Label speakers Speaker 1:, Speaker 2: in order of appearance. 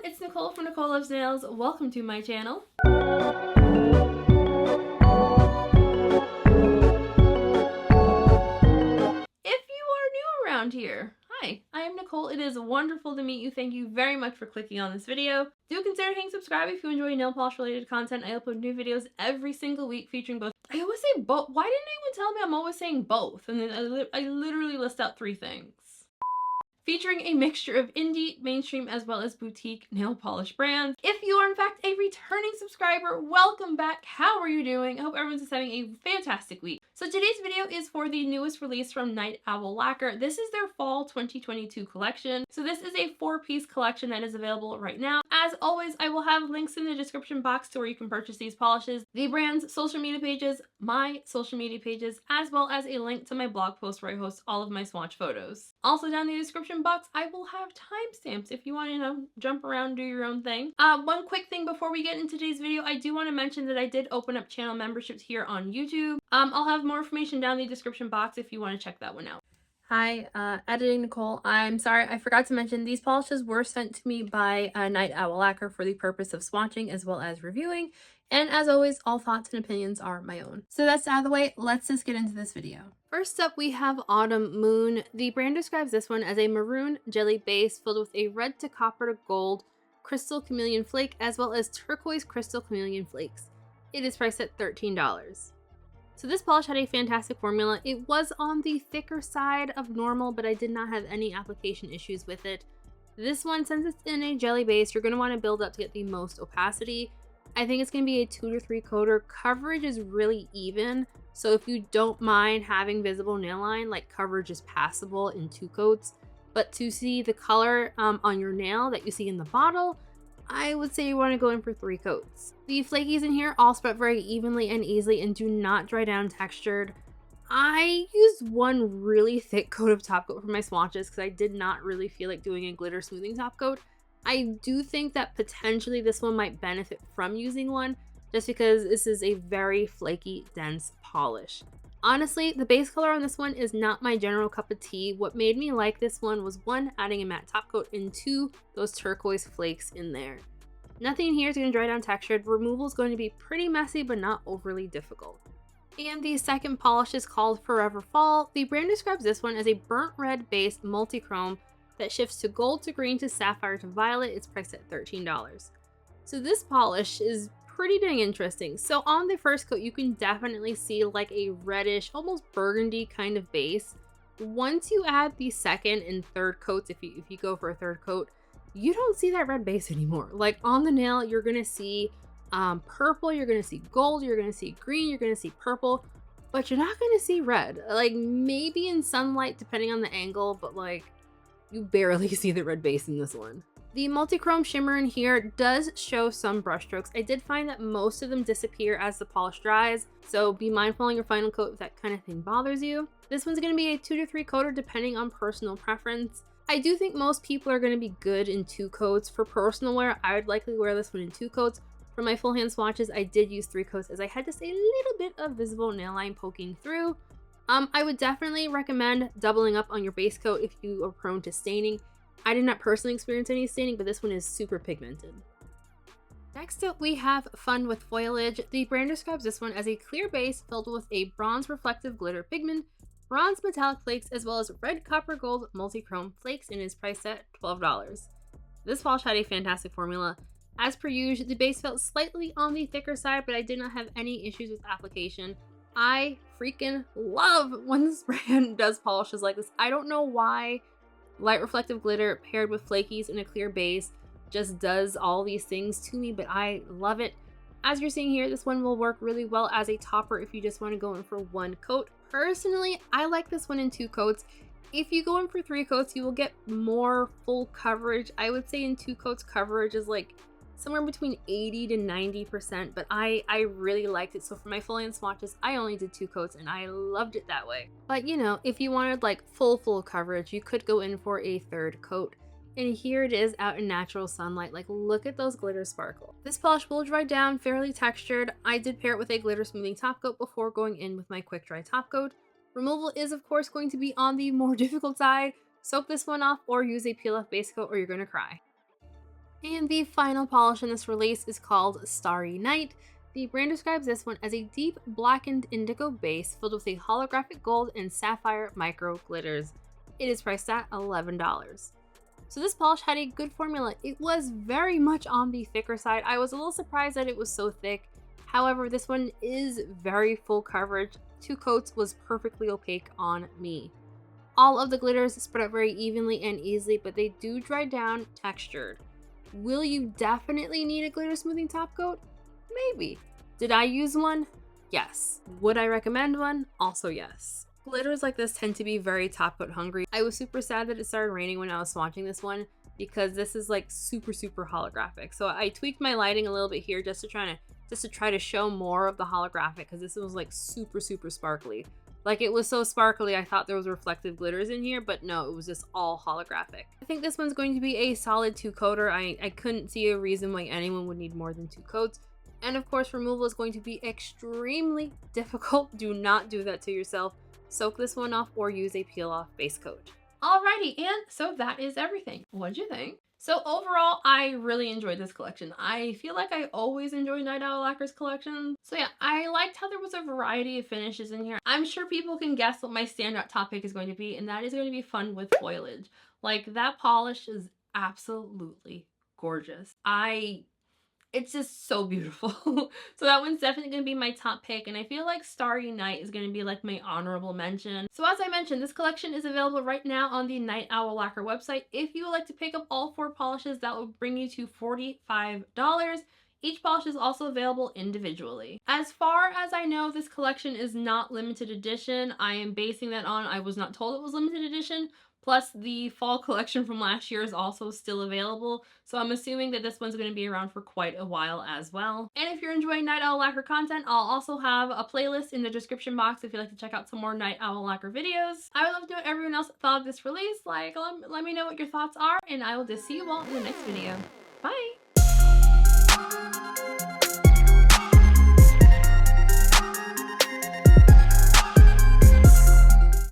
Speaker 1: it's Nicole from Nicole Loves Nails. Welcome to my channel. If you are new around here, hi, I am Nicole. It is wonderful to meet you. Thank you very much for clicking on this video. Do consider hitting subscribe if you enjoy nail polish related content. I upload new videos every single week featuring both. I always say both. Why didn't anyone tell me I'm always saying both? And then I literally list out 3 things. Featuring a mixture of indie, mainstream, as well as boutique nail polish brands. If you are in fact a returning subscriber, welcome back. How are you doing? I hope everyone's just having a fantastic week. So today's video is for the newest release from Owl Lacquer. This is their fall 2022 collection. So this is a 4-piece collection that is available right now. As always, I will have links in the description box to where you can purchase these polishes, the brand's social media pages, my social media pages, as well as a link to my blog post where I host all of my swatch photos. Also down in the description box, I will have timestamps if you want to, jump around, do your own thing. One quick thing before we get into today's video, I do want to mention that I did open up channel memberships here on YouTube. I'll have more information down in the description box if you want to check that one out. Hi, Editing Nicole. I'm sorry, I forgot to mention these polishes were sent to me by Owl Lacquer for the purpose of swatching as well as reviewing. And as always, all thoughts and opinions are my own. So that's out of the way, let's just get into this video. First up, we have Autumn Moon. The brand describes this one as a maroon jelly base filled with a red to copper to gold crystal chameleon flake as well as turquoise crystal chameleon flakes. It is priced at $13. So this polish had a fantastic formula. It was on the thicker side of normal, but I did not have any application issues with it. This one, since it's in a jelly base, you're going to want to build up to get the most opacity. I think it's going to be a 2 to 3 coater. Coverage is really even. So if you don't mind having visible nail line, like coverage is passable in 2 coats. But to see the color on your nail that you see in the bottle, I would say you want to go in for 3 coats. The flakies in here all spread very evenly and easily and do not dry down textured. I used one really thick coat of top coat for my swatches because I did not really feel like doing a glitter smoothing top coat. I do think that potentially this one might benefit from using one just because this is a very flaky, dense polish. Honestly, the base color on this one is not my general cup of tea. What made me like this one was 1, adding a matte top coat, and 2, those turquoise flakes in there. Nothing in here is going to dry down textured. Removal is going to be pretty messy, but not overly difficult. And the second polish is called Forever Fall. The brand describes this one as a burnt red based multi-chrome that shifts to gold to green to sapphire to violet. It's priced at $13. So this polish is pretty dang interesting. So on the first coat, you can definitely see like a reddish, almost burgundy kind of base. Once you add the second and third coats, if you go for a third coat, you don't see that red base anymore. Like on the nail, you're gonna see purple, you're gonna see gold, you're gonna see green, you're gonna see purple, but you're not gonna see red. Like maybe in sunlight, depending on the angle, but like you barely see the red base in this one. The multi-chrome shimmer in here does show some brush strokes. I did find that most of them disappear as the polish dries, so be mindful on your final coat if that kind of thing bothers you. This one's going to be a 2 to 3 coater depending on personal preference. I do think most people are going to be good in 2 coats. For personal wear, I would likely wear this one in 2 coats. For my full hand swatches, I did use 3 coats as I had just a little bit of visible nail line poking through. I would definitely recommend doubling up on your base coat if you are prone to staining. I did not personally experience any staining, but this one is super pigmented. Next up, we have Fun with Foilage. The brand describes this one as a clear base filled with a bronze reflective glitter pigment, bronze metallic flakes, as well as red copper gold multi-chrome flakes, and is priced at $12. This polish had a fantastic formula. As per usual, the base felt slightly on the thicker side, but I did not have any issues with application. I freaking love when this brand does polishes like this. I don't know why light reflective glitter paired with flakies in a clear base just does all these things to me, but I love it. As you're seeing here, this one will work really well as a topper if you just want to go in for 1 coat. Personally, I like this one in 2 coats. If you go in for 3 coats, you will get more full coverage. I would say in 2 coats, coverage is like somewhere between 80 to 90%, but I really liked it. So for my full hand swatches, I only did 2 coats and I loved it that way. But you know, if you wanted like full coverage, you could go in for a 3rd coat. And here it is out in natural sunlight. Like, look at those glitter sparkle. This polish will dry down fairly textured. I did pair it with a glitter smoothing top coat before going in with my quick dry top coat. Removal is of course going to be on the more difficult side. Soak this one off or use a peel off base coat or you're gonna cry. And the final polish in this release is called Starry Night. The brand describes this one as a deep blackened indigo base filled with a holographic gold and sapphire micro glitters. It is priced at $11. So this polish had a good formula. It was very much on the thicker side. I was a little surprised that it was so thick. However, this one is very full coverage. 2 coats was perfectly opaque on me. All of the glitters spread out very evenly and easily, but they do dry down textured. Will you definitely need a glitter smoothing top coat? Maybe. Did I use one? Yes. Would I recommend one? Also yes. Glitters like this tend to be very top coat hungry. I was super sad that it started raining when I was swatching this one because this is like super holographic. So I tweaked my lighting a little bit here just to try to show more of the holographic, because this was like super sparkly. Like, it was so sparkly I thought there was reflective glitters in here, but no, it was just all holographic. I think this one's going to be a solid 2 coater. I couldn't see a reason why anyone would need more than 2 coats. And of course, removal is going to be extremely difficult. Do not do that to yourself. Soak this one off or use a peel off base coat. Alrighty, and so that is everything. What'd you think? So overall, I really enjoyed this collection. I feel like I always enjoy Night Owl Lacquer's collection. So yeah, I liked how there was a variety of finishes in here. I'm sure people can guess what my standout top pick is going to be, and that is going to be Fun with Foilage. Like, that polish is absolutely gorgeous. It's just so beautiful. So that one's definitely going to be my top pick, and I feel like Starry Night is going to be like my honorable mention. So as I mentioned, this collection is available right now on the Night Owl Lacquer website. If you would like to pick up all 4 polishes, that will bring you to $45. Each polish is also available individually. As far as I know, this collection is not limited edition. I am basing that on I was not told it was limited edition. Plus, the fall collection from last year is also still available, so I'm assuming that this one's going to be around for quite a while as well. And if you're enjoying Night Owl Lacquer content, I'll also have a playlist in the description box if you'd like to check out some more Night Owl Lacquer videos. I would love to know what everyone else thought of this release. Like, let me know what your thoughts are, and I will just see you all in the next video. Bye!